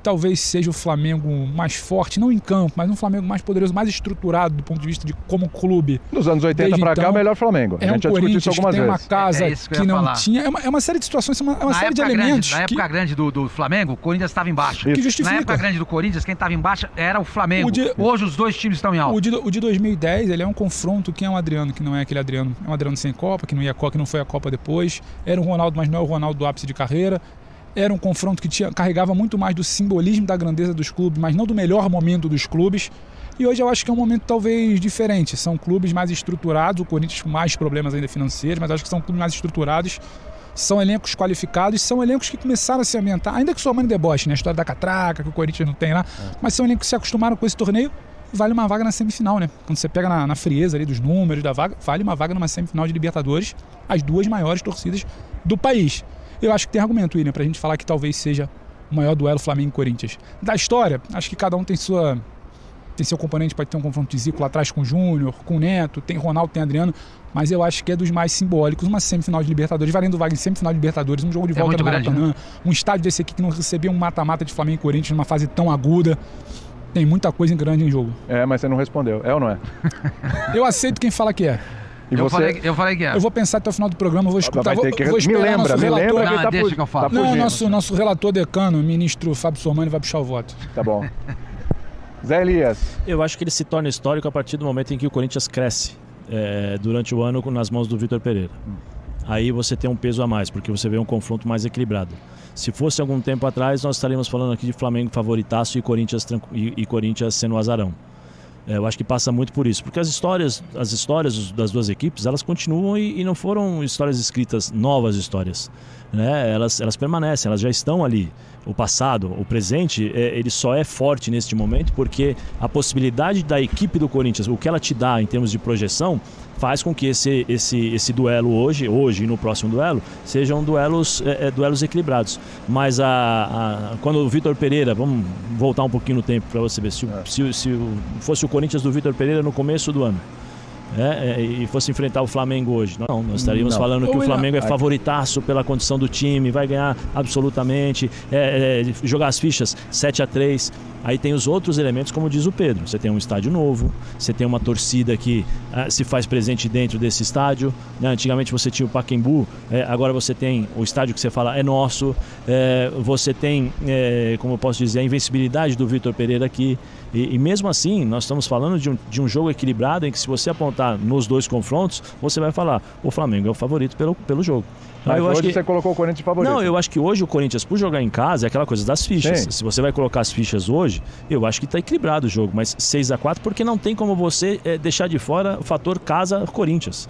talvez seja o Flamengo mais forte, não em campo, mas um Flamengo mais poderoso, mais estruturado do ponto de vista de como clube. Dos anos 80 para cá, o melhor Flamengo. A gente já discutiu isso algumas vezes. Tem uma casa que não tinha. É uma série de situações, é uma série de elementos. Na época grande do Flamengo, o Corinthians estava embaixo. Que justifica. Na época grande do Corinthians, quem estava embaixo era o Flamengo. Hoje os dois times estão em alta. O de 2010, ele é um confronto. Quem é um Adriano, que não é aquele Adriano? É um Adriano sem Copa, que não foi a Copa depois. Era o Ronaldo, mas não é o Ronaldo do ápice de carreira. Era um confronto que carregava muito mais do simbolismo da grandeza dos clubes, mas não do melhor momento dos clubes. E hoje eu acho que é um momento talvez diferente. São clubes mais estruturados, o Corinthians com mais problemas ainda financeiros, mas acho que são clubes mais estruturados. São elencos qualificados, são elencos que começaram a se ambientar, ainda que somando deboche, né? A história da catraca, que o Corinthians não tem lá, mas são elencos que se acostumaram com esse torneio. Vale uma vaga na semifinal, né? Quando você pega na frieza ali dos números da vaga, vale uma vaga numa semifinal de Libertadores, as duas maiores torcidas do país. Eu acho que tem argumento, William, pra gente falar que talvez seja o maior duelo Flamengo e Corinthians. Da história, acho que cada um tem seu componente, pode ter um confronto de Zico lá atrás com o Júnior, com o Neto, tem Ronaldo, tem Adriano, mas eu acho que é dos mais simbólicos. Uma semifinal de Libertadores, valendo vaga em semifinal de Libertadores, um jogo de volta no Maracanã, grande, né? Um estádio desse aqui que não recebia um mata-mata de Flamengo e Corinthians numa fase tão aguda. Tem muita coisa grande em jogo. Mas você não respondeu. É ou não é? Eu aceito quem fala que é. Eu falei que é. Eu vou pensar até o final do programa, vou escutar. Me lembra não, deixa que eu falo. Nosso relator decano, o ministro Fábio Sormani, vai puxar o voto. Tá bom. Zé Elias. Eu acho que ele se torna histórico a partir do momento em que o Corinthians cresce durante o ano nas mãos do Vitor Pereira. Aí você tem um peso a mais, porque você vê um confronto mais equilibrado. Se fosse algum tempo atrás, nós estaríamos falando aqui de Flamengo favoritaço e Corinthians sendo o azarão. Eu acho que passa muito por isso, porque as histórias das duas equipes, elas continuam e não foram histórias escritas, novas histórias, né? Elas permanecem, elas já estão ali. O passado, o presente, ele só é forte neste momento porque a possibilidade da equipe do Corinthians, o que ela te dá em termos de projeção, faz com que esse duelo hoje e no próximo duelo sejam duelos equilibrados. Mas quando o Vitor Pereira, vamos voltar um pouquinho no tempo para você ver, se fosse o Corinthians do Vitor Pereira no começo do ano, e fosse enfrentar o Flamengo hoje, nós estaríamos falando que o Flamengo é favoritaço pela condição do time, vai ganhar absolutamente, jogar as fichas 7-3. Aí tem os outros elementos, como diz o Pedro. Você tem um estádio novo, você tem uma torcida que se faz presente dentro desse estádio, né? Antigamente você tinha o Pacaembu, agora você tem o estádio que você fala é nosso, você tem, como eu posso dizer, a invencibilidade do Vitor Pereira aqui. E mesmo assim, nós estamos falando de um jogo equilibrado em que, se você apontar nos dois confrontos, você vai falar, o Flamengo é o favorito pelo jogo. Mas hoje você colocou o Corinthians favorito. Não, eu acho que hoje o Corinthians, por jogar em casa, é aquela coisa das fichas. Sim. Se você vai colocar as fichas hoje, eu acho que está equilibrado o jogo, mas 6-4, porque não tem como você deixar de fora o fator casa-Corinthians.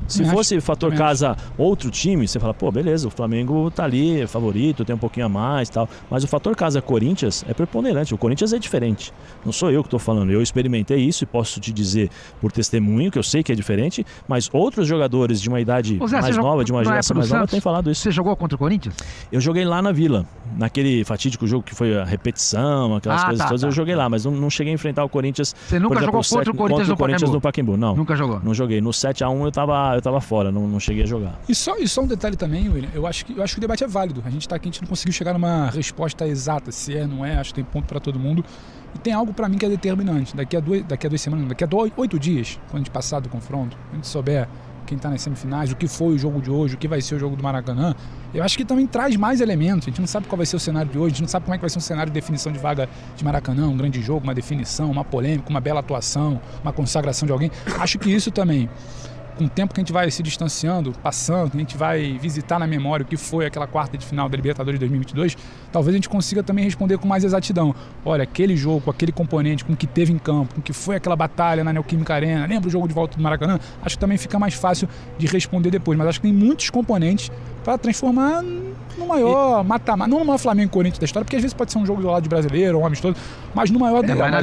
Se fosse fator casa outro time, você fala, pô, beleza, o Flamengo tá ali, é favorito, tem um pouquinho a mais e tal. Mas o fator casa Corinthians é preponderante. O Corinthians é diferente. Não sou eu que estou falando. Eu experimentei isso e posso te dizer por testemunho que eu sei que é diferente, mas outros jogadores de uma idade mais nova, de uma geração mais nova, têm falado isso. Você jogou contra o Corinthians? Eu joguei lá na Vila, naquele fatídico jogo que foi a repetição, aquelas coisas todas, eu joguei lá, mas não cheguei a enfrentar o Corinthians. Você nunca jogou contra o Corinthians no Pacaembu? Não. Nunca jogou? Não joguei. No 7-1 eu tava fora, não cheguei a jogar. E só um detalhe também, William, eu acho que o debate é válido. A gente tá aqui, a gente não conseguiu chegar numa resposta exata, se não é, acho que tem ponto para todo mundo. E tem algo para mim que é determinante. Daqui a 2 semanas, daqui a 8 dias, quando a gente passar do confronto, a gente souber quem está nas semifinais, o que foi o jogo de hoje, o que vai ser o jogo do Maracanã, eu acho que também traz mais elementos. A gente não sabe qual vai ser o cenário de hoje, a gente não sabe como é que vai ser um cenário de definição de vaga de Maracanã, um grande jogo, uma definição, uma polêmica, uma bela atuação, uma consagração de alguém. Acho que isso também, com o tempo que a gente vai se distanciando, passando, que a gente vai visitar na memória o que foi aquela quarta de final da Libertadores de 2022, talvez a gente consiga também responder com mais exatidão. Olha, aquele jogo, com aquele componente, com o que teve em campo, com o que foi aquela batalha na Neoquímica Arena, lembra o jogo de volta do Maracanã? Acho que também fica mais fácil de responder depois, mas acho que tem muitos componentes para transformar no maior mata-mata, não no maior Flamengo e Corinthians da história, porque às vezes pode ser um jogo do lado de brasileiro, um amistoso, mas no maior confronto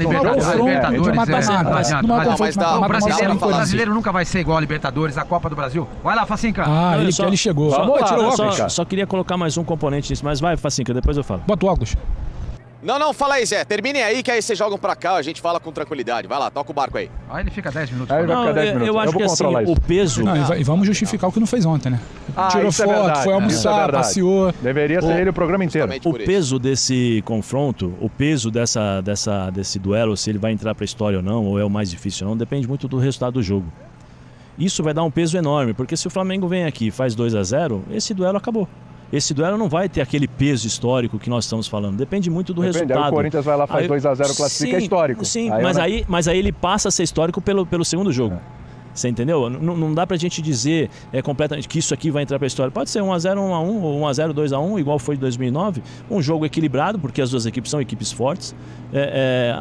de mata-mata. O brasileiro nunca vai ser igual a Libertadores, a Copa do Brasil. Vai lá, Facinca. Ele chegou. Só queria colocar mais um componente nisso, mas vai, Facinca, depois eu falo. Bota o óculos. Não, fala aí, Zé. Terminem aí, que aí vocês jogam pra cá, a gente fala com tranquilidade. Vai lá, toca o barco aí. Aí ele fica 10 minutos. Aí ele vai ficar 10 minutos. Eu acho que assim, o peso... E vamos justificar o que não fez ontem, né? Tirou foto, foi almoçar, passeou. Deveria ser ele o programa inteiro. O peso desse confronto, o peso desse duelo, se ele vai entrar pra história ou não, ou é o mais difícil ou não, depende muito do resultado do jogo. Isso vai dar um peso enorme, porque se o Flamengo vem aqui e faz 2-0, esse duelo acabou. Esse duelo não vai ter aquele peso histórico que nós estamos falando. Depende muito do resultado. Aí o Corinthians vai lá, faz 2-0, classifica, é histórico. Sim, mas aí ele passa a ser histórico pelo segundo jogo. Você entendeu? Não dá pra gente dizer completamente que isso aqui vai entrar pra história. Pode ser 1-0, 1-1, ou 1-0, 2-1, igual foi em 2009. Um jogo equilibrado, porque as duas equipes são equipes fortes.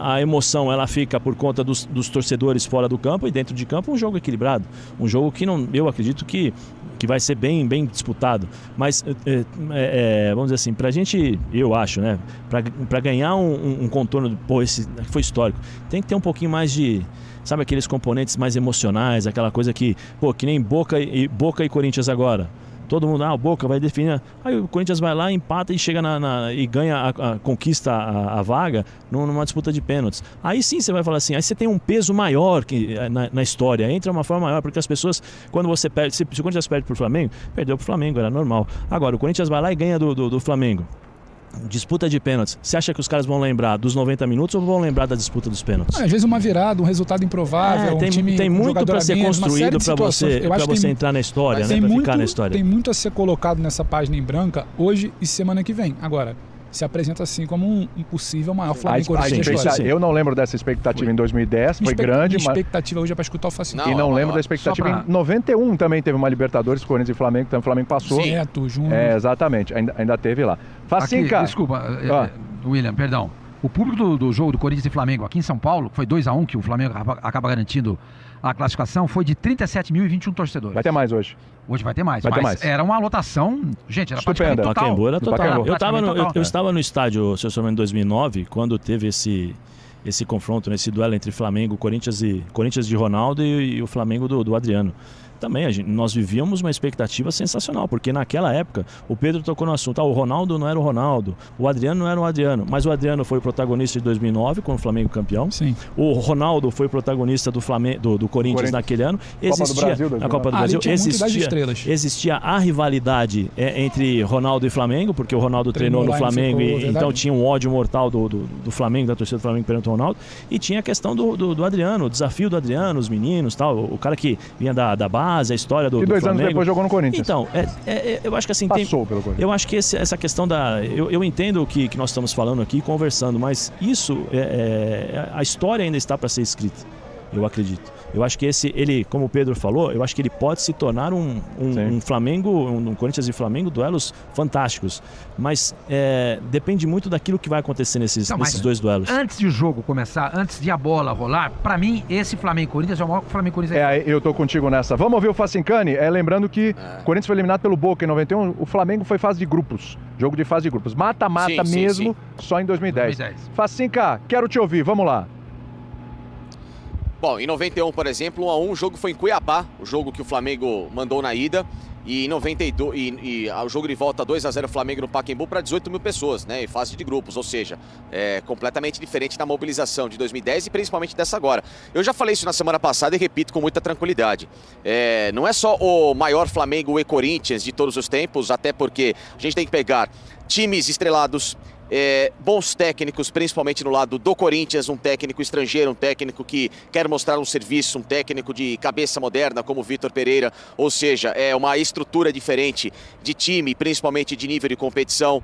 A emoção ela fica por conta dos torcedores fora do campo, e dentro de campo um jogo equilibrado. Um jogo que eu acredito que vai ser bem disputado. Mas, vamos dizer assim, pra gente, eu acho, né? Pra ganhar um contorno, esse foi histórico, tem que ter um pouquinho mais de... Sabe aqueles componentes mais emocionais, aquela coisa que nem Boca e Corinthians agora. Todo mundo, o Boca vai definir. Aí o Corinthians vai lá, empata e chega e ganha, conquista a vaga numa disputa de pênaltis. Aí sim você vai falar assim, aí você tem um peso maior na história, entra uma forma maior, porque as pessoas, quando você perde, se o Corinthians perde pro Flamengo, perdeu pro Flamengo, era normal. Agora, o Corinthians vai lá e ganha do Flamengo. Disputa de pênaltis. Você acha que os caras vão lembrar dos 90 minutos ou vão lembrar da disputa dos pênaltis? Às vezes uma virada, um resultado improvável, tem muito para ser construído para você entrar na história, né? Para ficar na história. Tem muito a ser colocado nessa página em branca hoje e semana que vem. Agora, se apresenta assim como um possível maior Flamengo. Eu não lembro dessa expectativa em 2010, foi grande. A expectativa hoje é para escutar o Facinho. E não lembro da expectativa em 91 também teve uma Libertadores, Corinthians e Flamengo, então o Flamengo passou. Júnior. Exatamente, ainda teve lá. Facinho, cara. Desculpa, William, perdão. O público do jogo do Corinthians e Flamengo aqui em São Paulo, foi 2-1, que o Flamengo acaba garantindo a classificação, foi de 37.021 torcedores. Vai ter mais hoje. Hoje vai ter mais. Era uma lotação, gente, era estupenda. praticamente total. Pacaembu era total. Eu estava no estádio, se eu souber, em 2009, quando teve esse confronto, esse duelo entre Flamengo, Corinthians de Ronaldo e o Flamengo do Adriano. Também nós vivíamos uma expectativa sensacional, porque naquela época o Pedro tocou no assunto, o Ronaldo não era o Ronaldo, o Adriano não era o Adriano, mas o Adriano foi o protagonista de 2009 com o Flamengo campeão. Sim. O Ronaldo foi o protagonista do Corinthians naquele ano. A Copa do Brasil existia a rivalidade entre Ronaldo e Flamengo, porque o Ronaldo treinou no Flamengo então tinha um ódio mortal do Flamengo, da torcida do Flamengo perante o Ronaldo, e tinha a questão do Adriano, o desafio do Adriano, os meninos, tal, o cara que vinha da base, a história do Flamengo. E 2 anos depois jogou no Corinthians. Então, eu acho que assim... Passou pelo Corinthians. Eu acho que essa questão eu entendo o que nós estamos falando aqui, conversando, mas isso, a história ainda está para ser escrita, eu acredito. Eu acho que ele, como o Pedro falou, eu acho que ele pode se tornar um Flamengo, um Corinthians e Flamengo, duelos fantásticos. Mas depende muito daquilo que vai acontecer nesses dois duelos. Antes de o jogo começar, antes de a bola rolar, pra mim, esse Flamengo Corinthians é o maior Flamengo Corinthians. Eu tô contigo nessa. Vamos ouvir o Facincani? Lembrando que o Corinthians foi eliminado pelo Boca em 91, o Flamengo foi fase de grupos. Jogo de fase de grupos. Mata-mata mesmo, só em 2010. Facinca, quero te ouvir, vamos lá. Bom, em 91, por exemplo, 1-1, o jogo foi em Cuiabá, o jogo que o Flamengo mandou na ida. E em 92, o jogo de volta 2-0 Flamengo no Pacaembu para 18 mil pessoas, né? Em fase de grupos, ou seja, completamente diferente da mobilização de 2010 e principalmente dessa agora. Eu já falei isso na semana passada e repito com muita tranquilidade. Não é só o maior Flamengo e Corinthians de todos os tempos, até porque a gente tem que pegar times estrelados, bons técnicos, principalmente no lado do Corinthians, um técnico estrangeiro, um técnico que quer mostrar um serviço, um técnico de cabeça moderna como o Vitor Pereira, ou seja, uma estrutura diferente de time, principalmente de nível de competição.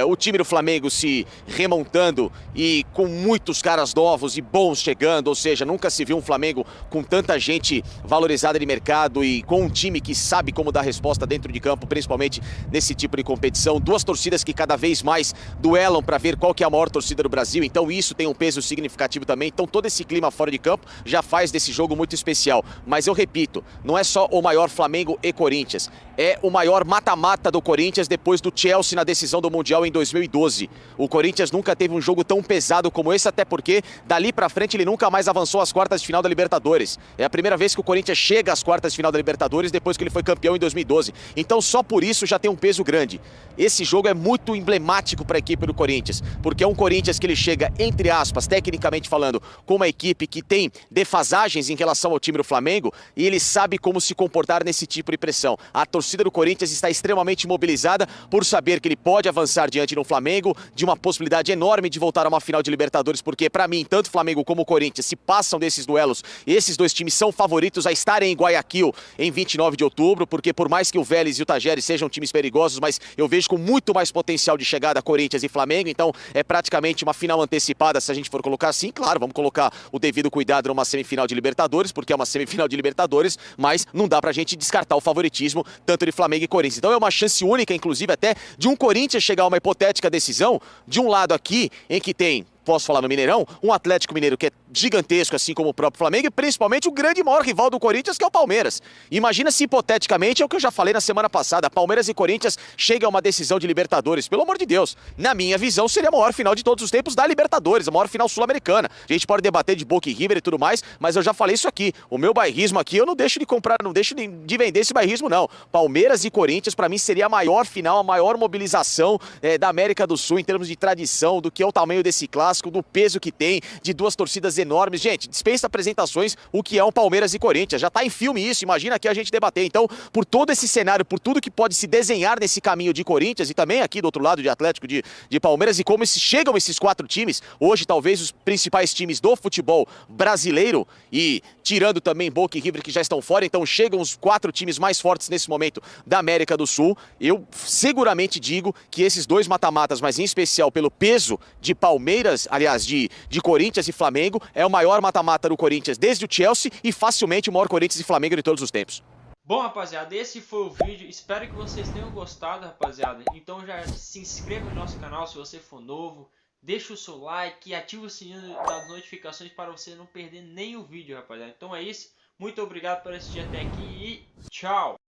O time do Flamengo se remontando e com muitos caras novos e bons chegando, ou seja, nunca se viu um Flamengo com tanta gente valorizada de mercado e com um time que sabe como dar resposta dentro de campo, principalmente nesse tipo de competição. Duas torcidas que cada vez mais duelam para ver qual que é a maior torcida do Brasil, então isso tem um peso significativo também. Então todo esse clima fora de campo já faz desse jogo muito especial. Mas eu repito, não é só o maior Flamengo e Corinthians, é o maior mata-mata do Corinthians depois do Chelsea na decisão do Mundial em 2012. O Corinthians nunca teve um jogo tão pesado como esse, até porque dali pra frente ele nunca mais avançou às quartas de final da Libertadores. É a primeira vez que o Corinthians chega às quartas de final da Libertadores depois que ele foi campeão em 2012. Então só por isso já tem um peso grande. Esse jogo é muito emblemático para a equipe equipe do Corinthians, porque é um Corinthians que ele chega, entre aspas, tecnicamente falando, com uma equipe que tem defasagens em relação ao time do Flamengo, e ele sabe como se comportar nesse tipo de pressão. A torcida do Corinthians está extremamente mobilizada por saber que ele pode avançar diante do Flamengo, de uma possibilidade enorme de voltar a uma final de Libertadores, porque para mim, tanto o Flamengo como o Corinthians, se passam desses duelos, esses dois times são favoritos a estarem em Guayaquil em 29 de outubro, porque por mais que o Vélez e o Tajeres sejam times perigosos, mas eu vejo com muito mais potencial de chegada Corinthians e Flamengo, então é praticamente uma final antecipada, se a gente for colocar assim. Claro, vamos colocar o devido cuidado numa semifinal de Libertadores, porque é uma semifinal de Libertadores, mas não dá pra gente descartar o favoritismo tanto de Flamengo e Corinthians. Então é uma chance única, inclusive até, de um Corinthians chegar a uma hipotética decisão, de um lado aqui, em que tem, posso falar no Mineirão, um Atlético Mineiro que é gigantesco, assim como o próprio Flamengo, e principalmente o grande maior rival do Corinthians, que é o Palmeiras. Imagina se, hipoteticamente, é o que eu já falei na semana passada, Palmeiras e Corinthians chegam a uma decisão de Libertadores. Pelo amor de Deus, na minha visão, seria a maior final de todos os tempos da Libertadores, a maior final sul-americana. A gente pode debater de Boca e River e tudo mais, mas eu já falei isso aqui. O meu bairrismo aqui, eu não deixo de comprar, não deixo de vender esse bairrismo, não. Palmeiras e Corinthians, pra mim, seria a maior final, a maior mobilização da América do Sul, em termos de tradição, do que é o tamanho desse clássico, do peso que tem, de duas torcidas enormes. Gente, dispensa apresentações o que é um Palmeiras e Corinthians. Já tá em filme isso, imagina aqui a gente debater. Então, por todo esse cenário, por tudo que pode se desenhar nesse caminho de Corinthians e também aqui do outro lado de Atlético, de Palmeiras, e como chegam esses quatro times, hoje talvez os principais times do futebol brasileiro, e tirando também Boca e River que já estão fora, então chegam os quatro times mais fortes nesse momento da América do Sul. Eu seguramente digo que esses dois mata-matas, mas em especial pelo peso de Palmeiras, aliás, de Corinthians e Flamengo, é o maior mata-mata do Corinthians desde o Chelsea e facilmente o maior Corinthians e Flamengo de todos os tempos. Bom, rapaziada, esse foi o vídeo. Espero que vocês tenham gostado, rapaziada. Então já se inscreva no nosso canal se você for novo. Deixa o seu like e ativa o sininho das notificações para você não perder nenhum vídeo, rapaziada. Então é isso. Muito obrigado por assistir até aqui e tchau!